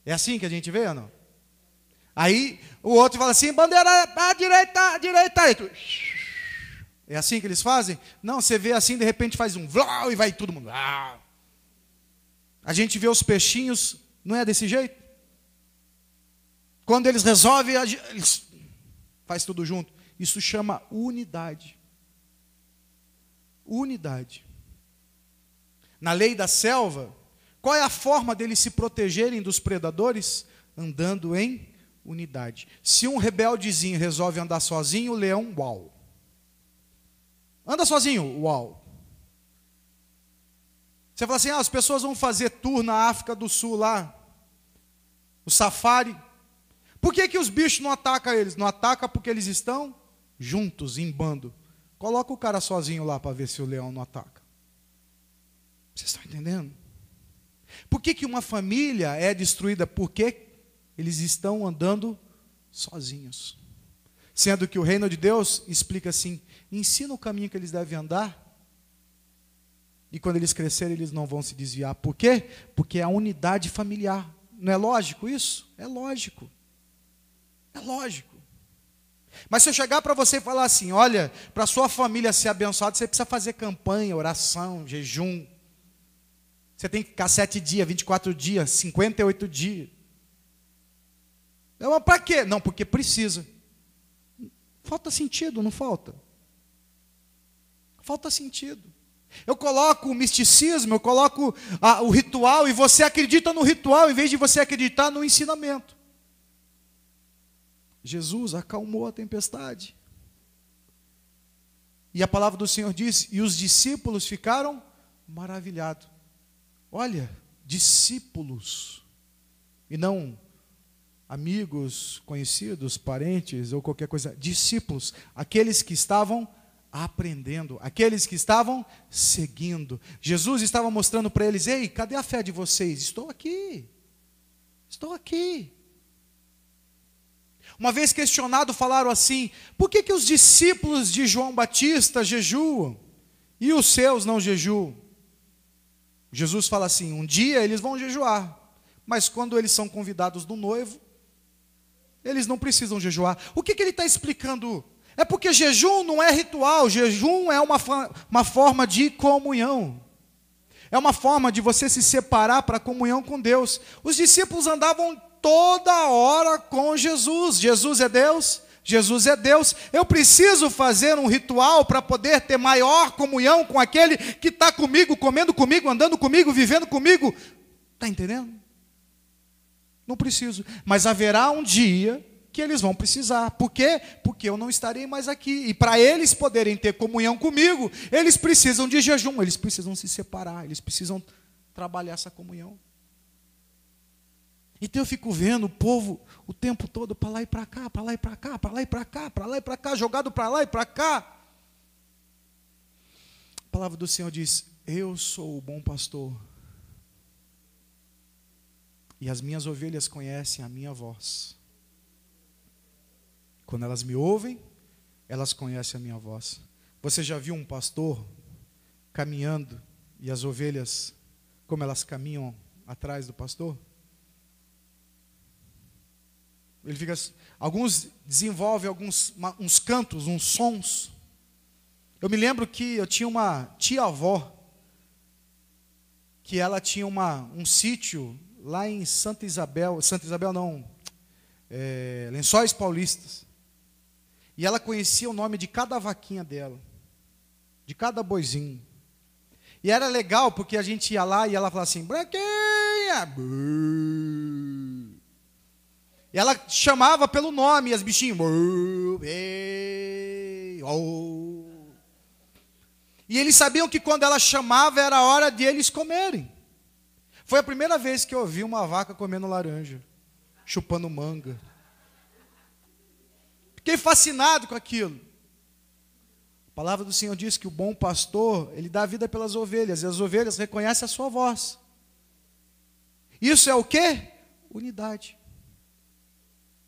[SPEAKER 1] É assim que a gente vê ou não? Aí o outro fala assim, bandeira à direita, direita. Aí tu... É assim que eles fazem? Não, você vê assim, de repente faz um vlau e vai todo mundo. A gente vê os peixinhos, não é desse jeito? Quando eles resolvem, eles faz tudo junto. Isso chama unidade. Unidade. Na lei da selva, qual é a forma deles se protegerem dos predadores? Andando em unidade. Se um rebeldezinho resolve andar sozinho, o leão, uau. Anda sozinho, uau. Você fala assim, as pessoas vão fazer tour na África do Sul lá, o safari. Por que os bichos não atacam eles? Não atacam porque eles estão juntos, em bando. Coloca o cara sozinho lá para ver se o leão não ataca. Vocês estão entendendo? Por que uma família é destruída? Porque eles estão andando sozinhos. Sendo que o reino de Deus explica assim, ensina o caminho que eles devem andar, e quando eles crescerem eles não vão se desviar. Por quê? Porque é a unidade familiar. Não é lógico isso? É lógico. É lógico. Mas se eu chegar para você e falar assim, olha, para a sua família ser abençoada, você precisa fazer campanha, oração, jejum. Você tem que ficar 7 dias, 24 dias, 58 dias. Mas para quê? Não, porque precisa. Falta sentido, não falta? Falta sentido. Eu coloco o misticismo, eu coloco o ritual, e você acredita no ritual, em vez de você acreditar no ensinamento. Jesus acalmou a tempestade. E a palavra do Senhor diz, e os discípulos ficaram maravilhados. Olha, discípulos, e não amigos, conhecidos, parentes ou qualquer coisa, discípulos, aqueles que estavam aprendendo, aqueles que estavam seguindo. Jesus estava mostrando para eles, ei, cadê a fé de vocês? Estou aqui, estou aqui. Uma vez questionado, falaram assim, por que os discípulos de João Batista jejuam e os seus não jejuam? Jesus fala assim, um dia eles vão jejuar, mas quando eles são convidados do noivo, eles não precisam jejuar. O que ele está explicando? É porque jejum não é ritual, jejum é uma forma de comunhão. É uma forma de você se separar para a comunhão com Deus. Os discípulos andavam toda hora com Jesus. Jesus é Deus, Jesus é Deus. Eu preciso fazer um ritual para poder ter maior comunhão com aquele que está comigo, comendo comigo, andando comigo, vivendo comigo. Está entendendo? Não preciso. Mas haverá um dia que eles vão precisar. Por quê? Porque eu não estarei mais aqui. E para eles poderem ter comunhão comigo, eles precisam de jejum, eles precisam se separar, eles precisam trabalhar essa comunhão. Então eu fico vendo o povo o tempo todo para lá e para cá, para lá e para cá, para lá e para cá, para lá e para cá, jogado para lá e para cá. A palavra do Senhor diz, eu sou o bom pastor. E as minhas ovelhas conhecem a minha voz. Quando elas me ouvem, elas conhecem a minha voz. Você já viu um pastor caminhando e as ovelhas, como elas caminham atrás do pastor? Ele fica, alguns desenvolvem uns cantos, uns sons. Eu me lembro que eu tinha uma tia-avó, que ela tinha um sítio lá em Santa Isabel não, Lençóis Paulistas. E ela conhecia o nome de cada vaquinha dela, de cada boizinho. E era legal, porque a gente ia lá e ela falava assim, branquinha. E ela chamava pelo nome, e as bichinhas. E eles sabiam que quando ela chamava, era a hora de eles comerem. Foi a primeira vez que eu vi uma vaca comendo laranja, chupando manga. Fiquei fascinado com aquilo. A palavra do Senhor diz que o bom pastor, ele dá vida pelas ovelhas, e as ovelhas reconhecem a sua voz. Isso é o quê? Unidade.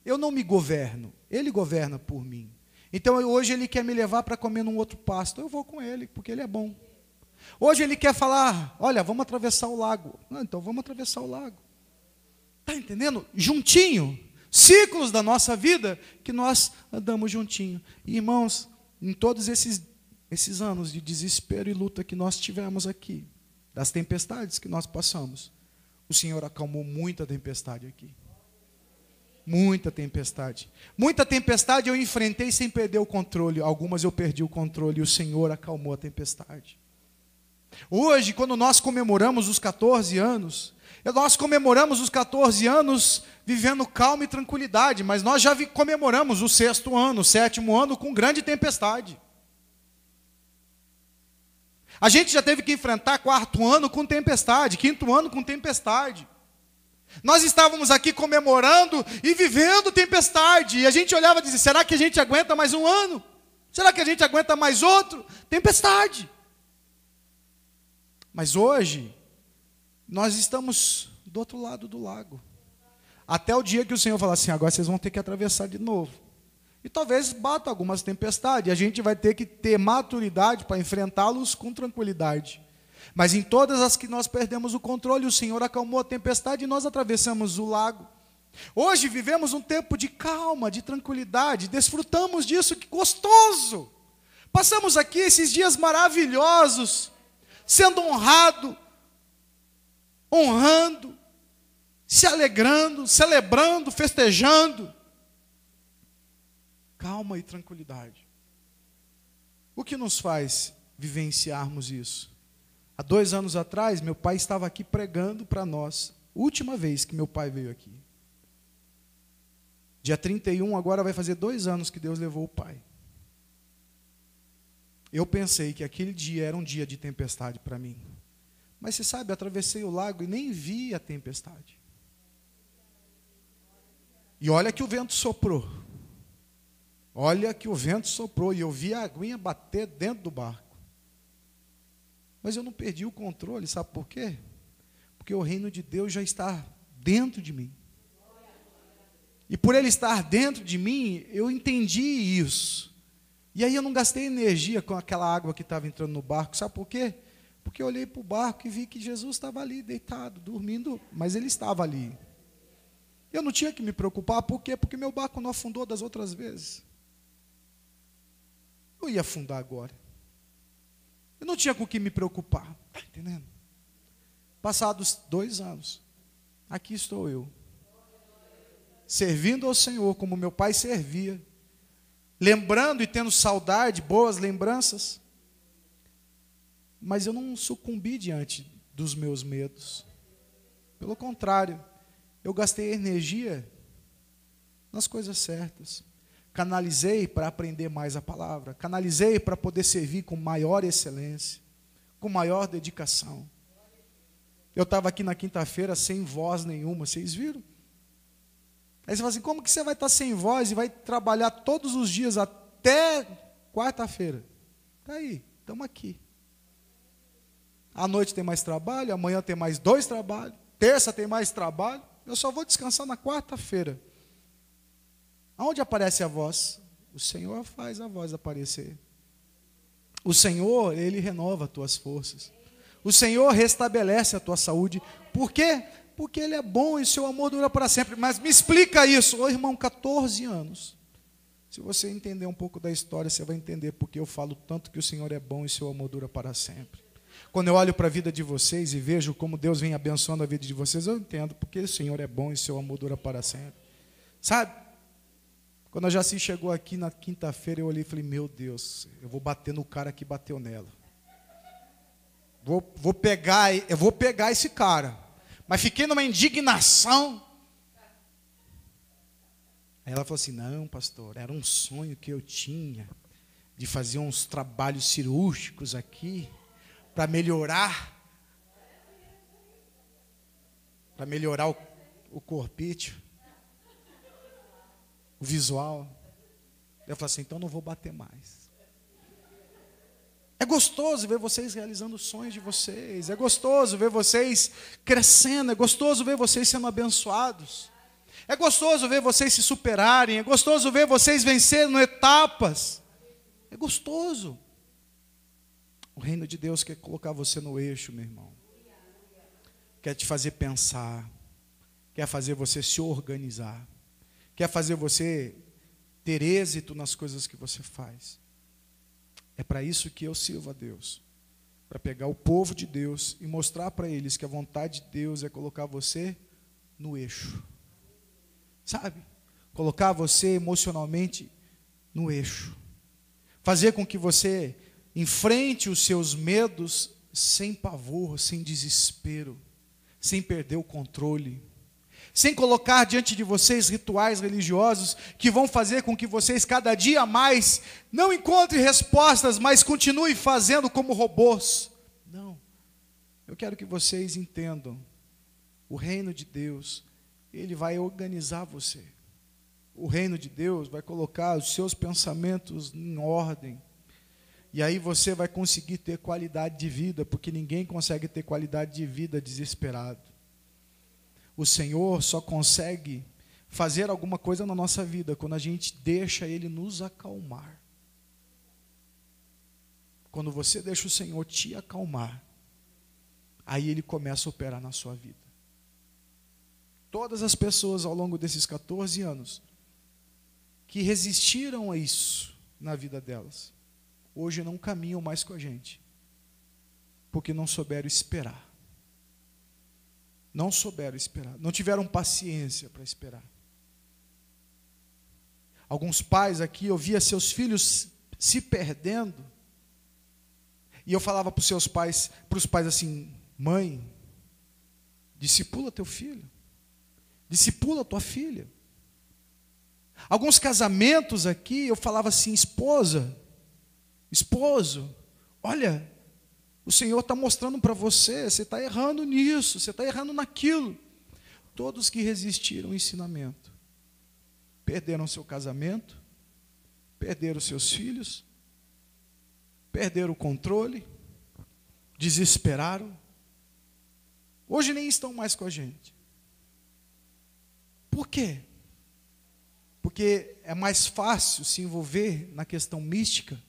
[SPEAKER 1] Eu não me governo, ele governa por mim. Então hoje ele quer me levar para comer num outro pasto, eu vou com ele, porque ele é bom. Hoje ele quer falar, olha, vamos atravessar o lago. Não, então vamos atravessar o lago. Está entendendo? Juntinho. Ciclos da nossa vida que nós andamos juntinho. E, irmãos, em todos esses anos de desespero e luta que nós tivemos aqui, das tempestades que nós passamos, o Senhor acalmou muita tempestade aqui. Muita tempestade. Muita tempestade eu enfrentei sem perder o controle. Algumas eu perdi o controle e o Senhor acalmou a tempestade. Hoje, quando nós comemoramos os 14 anos, nós comemoramos os 14 anos vivendo calma e tranquilidade, mas nós já comemoramos o 6º ano, o 7º ano com grande tempestade. A gente já teve que enfrentar 4º ano com tempestade, 5º ano com tempestade. Nós estávamos aqui comemorando e vivendo tempestade, e a gente olhava e dizia, será que a gente aguenta mais um ano? Será que a gente aguenta mais outro? Tempestade. Mas hoje, nós estamos do outro lado do lago. Até o dia que o Senhor falar assim, agora vocês vão ter que atravessar de novo. E talvez bata algumas tempestades, e a gente vai ter que ter maturidade para enfrentá-los com tranquilidade. Mas em todas as que nós perdemos o controle, o Senhor acalmou a tempestade e nós atravessamos o lago. Hoje vivemos um tempo de calma, de tranquilidade, desfrutamos disso, que gostoso. Passamos aqui esses dias maravilhosos, sendo honrado, honrando, se alegrando, celebrando, festejando. Calma e tranquilidade. O que nos faz vivenciarmos isso? Há 2 anos atrás, meu pai estava aqui pregando para nós. Última vez que meu pai veio aqui. Dia 31, agora vai fazer 2 anos que Deus levou o pai. Eu pensei que aquele dia era um dia de tempestade para mim. Mas você sabe, atravessei o lago e nem vi a tempestade. E olha que o vento soprou. Olha que o vento soprou e eu vi a aguinha bater dentro do barco. Mas eu não perdi o controle, sabe por quê? Porque o reino de Deus já está dentro de mim. E por ele estar dentro de mim, eu entendi isso. E aí eu não gastei energia com aquela água que estava entrando no barco. Sabe por quê? Porque eu olhei para o barco e vi que Jesus estava ali, deitado, dormindo, mas ele estava ali. Eu não tinha que me preocupar, por quê? Porque meu barco não afundou das outras vezes. Eu ia afundar agora. Eu não tinha com o que me preocupar. Está entendendo? Passados 2 anos, aqui estou eu. Servindo ao Senhor como meu pai servia. Lembrando e tendo saudade, boas lembranças. Mas eu não sucumbi diante dos meus medos. Pelo contrário, eu gastei energia nas coisas certas. Canalizei para aprender mais a palavra. Canalizei para poder servir com maior excelência, com maior dedicação. Eu estava aqui na quinta-feira sem voz nenhuma, vocês viram? Aí você fala assim, como que você vai estar sem voz e vai trabalhar todos os dias até quarta-feira? Está aí, estamos aqui. À noite tem mais trabalho, amanhã tem mais 2 trabalhos, terça tem mais trabalho, eu só vou descansar na quarta-feira. Aonde aparece a voz? O Senhor faz a voz aparecer. O Senhor, Ele renova as tuas forças. O Senhor restabelece a tua saúde. Por quê? Porque Ele é bom e seu amor dura para sempre. Mas me explica isso. Ô irmão, 14 anos. Se você entender um pouco da história, você vai entender porque eu falo tanto que o Senhor é bom e seu amor dura para sempre. Quando eu olho para a vida de vocês e vejo como Deus vem abençoando a vida de vocês, eu entendo porque o Senhor é bom e seu amor dura para sempre. Sabe? Quando a Jaci chegou aqui na quinta-feira, eu olhei e falei, meu Deus, eu vou bater no cara que bateu nela. Eu vou pegar esse cara. Mas fiquei numa indignação. Aí ela falou assim, não, pastor, era um sonho que eu tinha de fazer uns trabalhos cirúrgicos aqui para melhorar o corpício, o visual. Eu falei assim, então não vou bater mais. É gostoso ver vocês realizando os sonhos de vocês. É gostoso ver vocês crescendo. É gostoso ver vocês sendo abençoados. É gostoso ver vocês se superarem. É gostoso ver vocês vencendo etapas. É gostoso. O reino de Deus quer colocar você no eixo, meu irmão. Quer te fazer pensar. Quer fazer você se organizar. Quer fazer você ter êxito nas coisas que você faz. É para isso que eu sirvo a Deus. Para pegar o povo de Deus e mostrar para eles que a vontade de Deus é colocar você no eixo. Sabe? Colocar você emocionalmente no eixo. Fazer com que você enfrente os seus medos sem pavor, sem desespero, sem perder o controle. Sem colocar diante de vocês rituais religiosos que vão fazer com que vocês cada dia mais não encontrem respostas, mas continuem fazendo como robôs. Não. Eu quero que vocês entendam. O reino de Deus, Ele vai organizar você. O reino de Deus vai colocar os seus pensamentos em ordem. E aí você vai conseguir ter qualidade de vida, porque ninguém consegue ter qualidade de vida desesperado. O Senhor só consegue fazer alguma coisa na nossa vida quando a gente deixa Ele nos acalmar. Quando você deixa o Senhor te acalmar, aí Ele começa a operar na sua vida. Todas as pessoas ao longo desses 14 anos que resistiram a isso na vida delas, hoje não caminham mais com a gente, porque não souberam esperar. Não souberam esperar, não tiveram paciência para esperar. Alguns pais aqui, eu via seus filhos se perdendo, e eu falava para os pais assim, mãe, discipula teu filho, discipula tua filha. Alguns casamentos aqui, eu falava assim, esposo, olha, o Senhor está mostrando para você, você está errando nisso, você está errando naquilo. Todos que resistiram ao ensinamento, perderam seu casamento, perderam seus filhos, perderam o controle, desesperaram. Hoje nem estão mais com a gente. Por quê? Porque é mais fácil se envolver na questão mística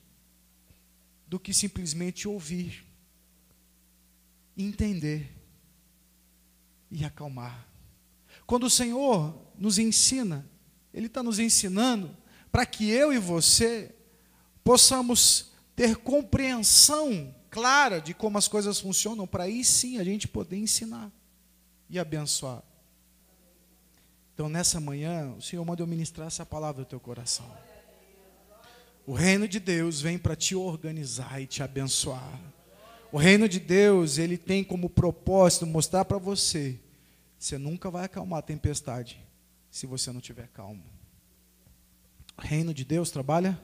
[SPEAKER 1] do que simplesmente ouvir, entender e acalmar. Quando o Senhor nos ensina, Ele está nos ensinando para que eu e você possamos ter compreensão clara de como as coisas funcionam, para aí sim a gente poder ensinar e abençoar. Então nessa manhã, o Senhor manda eu ministrar essa palavra no teu coração. O reino de Deus vem para te organizar e te abençoar. O reino de Deus, ele tem como propósito mostrar para você, você nunca vai acalmar a tempestade se você não estiver calmo. O reino de Deus trabalha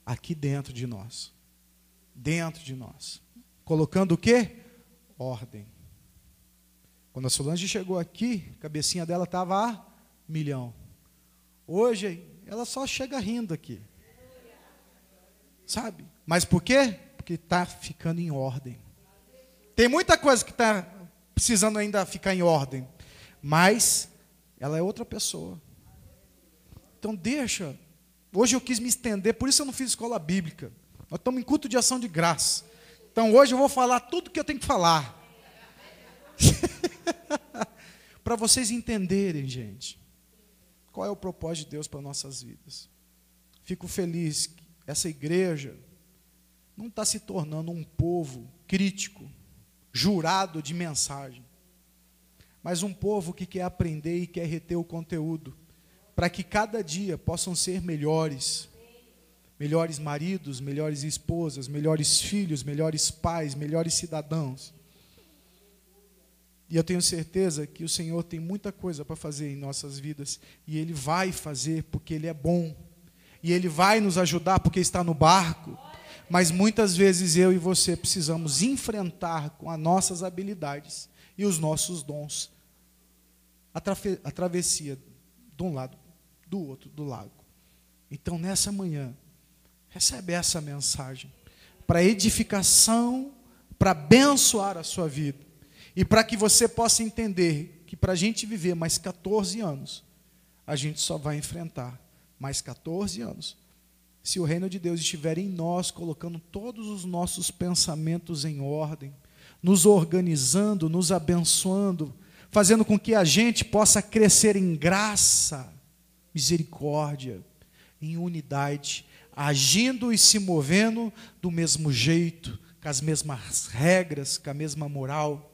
[SPEAKER 1] aqui dentro de nós. Dentro de nós. Colocando o quê? Ordem. Quando a Solange chegou aqui, a cabecinha dela estava a 1.000.000. Hoje, ela só chega rindo aqui. Sabe? Mas por quê? Porque está ficando em ordem. Tem muita coisa que está precisando ainda ficar em ordem. Mas ela é outra pessoa. Então deixa. Hoje eu quis me estender, por isso eu não fiz escola bíblica. Nós estamos em culto de ação de graça. Então hoje eu vou falar tudo que eu tenho que falar. Para vocês entenderem, gente, qual é o propósito de Deus para nossas vidas. Fico feliz que essa igreja não está se tornando um povo crítico, jurado de mensagem, mas um povo que quer aprender e quer reter o conteúdo, para que cada dia possam ser melhores maridos, melhores esposas, melhores filhos, melhores pais, melhores cidadãos. E eu tenho certeza que o Senhor tem muita coisa para fazer em nossas vidas, e Ele vai fazer porque Ele é bom, e Ele vai nos ajudar porque está no barco, mas muitas vezes eu e você precisamos enfrentar com as nossas habilidades e os nossos dons a travessia de um lado, do outro, do lago. Então nessa manhã, recebe essa mensagem, para edificação, para abençoar a sua vida, e para que você possa entender que para a gente viver mais 14 anos, a gente só vai enfrentar mais 14 anos, se o reino de Deus estiver em nós, colocando todos os nossos pensamentos em ordem, nos organizando, nos abençoando, fazendo com que a gente possa crescer em graça, misericórdia, em unidade, agindo e se movendo do mesmo jeito, com as mesmas regras, com a mesma moral.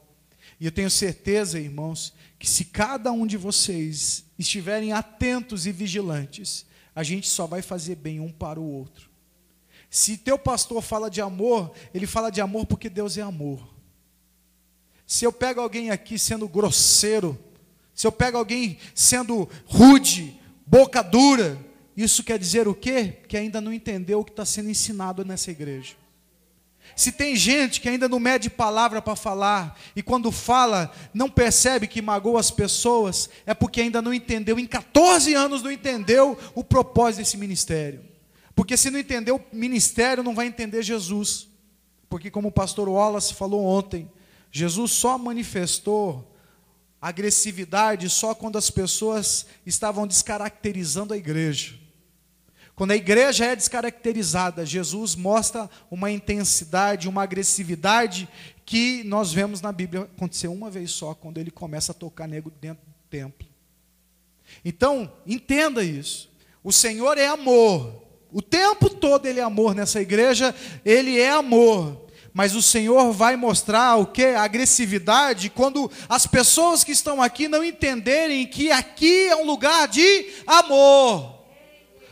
[SPEAKER 1] E eu tenho certeza, irmãos, que se cada um de vocês estiverem atentos e vigilantes, a gente só vai fazer bem um para o outro. Se teu pastor fala de amor, ele fala de amor porque Deus é amor. Se eu pego alguém aqui sendo grosseiro, se eu pego alguém sendo rude, boca dura, isso quer dizer o quê? Que ainda não entendeu o que está sendo ensinado nessa igreja. Se tem gente que ainda não mede palavra para falar, e quando fala, não percebe que magoa as pessoas, é porque ainda não entendeu, em 14 anos não entendeu o propósito desse ministério. Porque se não entender o ministério, não vai entender Jesus. Porque como o pastor Wallace falou ontem, Jesus só manifestou agressividade só quando as pessoas estavam descaracterizando a igreja. Quando a igreja é descaracterizada, Jesus mostra uma intensidade, uma agressividade que nós vemos na Bíblia acontecer uma vez só, quando ele começa a tocar nego dentro do templo. Então, entenda isso. O Senhor é amor. O tempo todo ele é amor nessa igreja, ele é amor. Mas o Senhor vai mostrar o que? A agressividade, quando as pessoas que estão aqui não entenderem que aqui é um lugar de amor.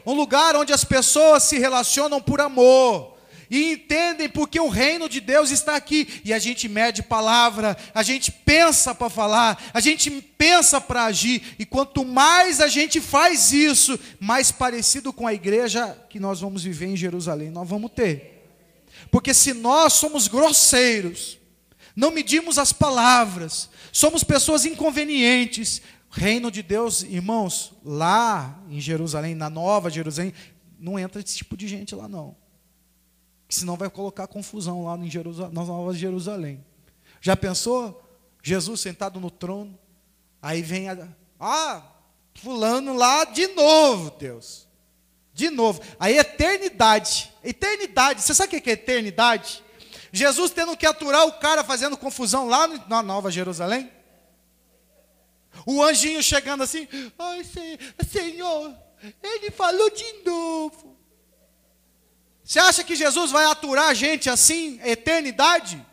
[SPEAKER 1] Um lugar onde as pessoas se relacionam por amor. E entendem porque o reino de Deus está aqui. E a gente mede palavra, a gente pensa para falar, a gente pensa para agir. E quanto mais a gente faz isso, mais parecido com a igreja que nós vamos viver em Jerusalém, nós vamos ter. Porque se nós somos grosseiros, não medimos as palavras, somos pessoas inconvenientes, reino de Deus, irmãos, lá em Jerusalém, na Nova Jerusalém, não entra esse tipo de gente lá não. Senão vai colocar confusão lá na Nova Jerusalém. Já pensou? Jesus sentado no trono, aí vem fulano lá de novo, Deus. De novo. Aí eternidade. Eternidade. Você sabe o que é eternidade? Jesus tendo que aturar o cara fazendo confusão lá na Nova Jerusalém. O anjinho chegando assim, ai Senhor, ele falou de novo. Você acha que Jesus vai aturar a gente assim, eternidade?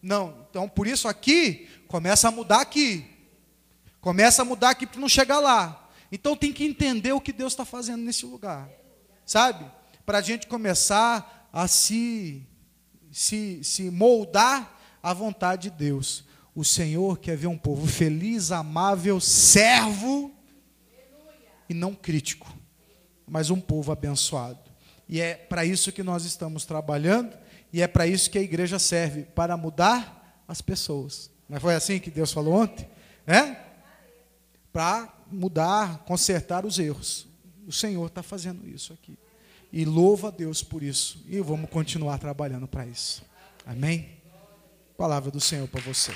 [SPEAKER 1] Não, então por isso aqui, começa a mudar aqui. Começa a mudar aqui para não chegar lá. Então tem que entender o que Deus está fazendo nesse lugar. Sabe? Para a gente começar a se moldar à vontade de Deus. O Senhor quer ver um povo feliz, amável, servo e não crítico, mas um povo abençoado. E é para isso que nós estamos trabalhando, e é para isso que a igreja serve, para mudar as pessoas. Não foi assim que Deus falou ontem? Para mudar, consertar os erros. O Senhor está fazendo isso aqui. E louva a Deus por isso. E vamos continuar trabalhando para isso. Amém? Palavra do Senhor para você.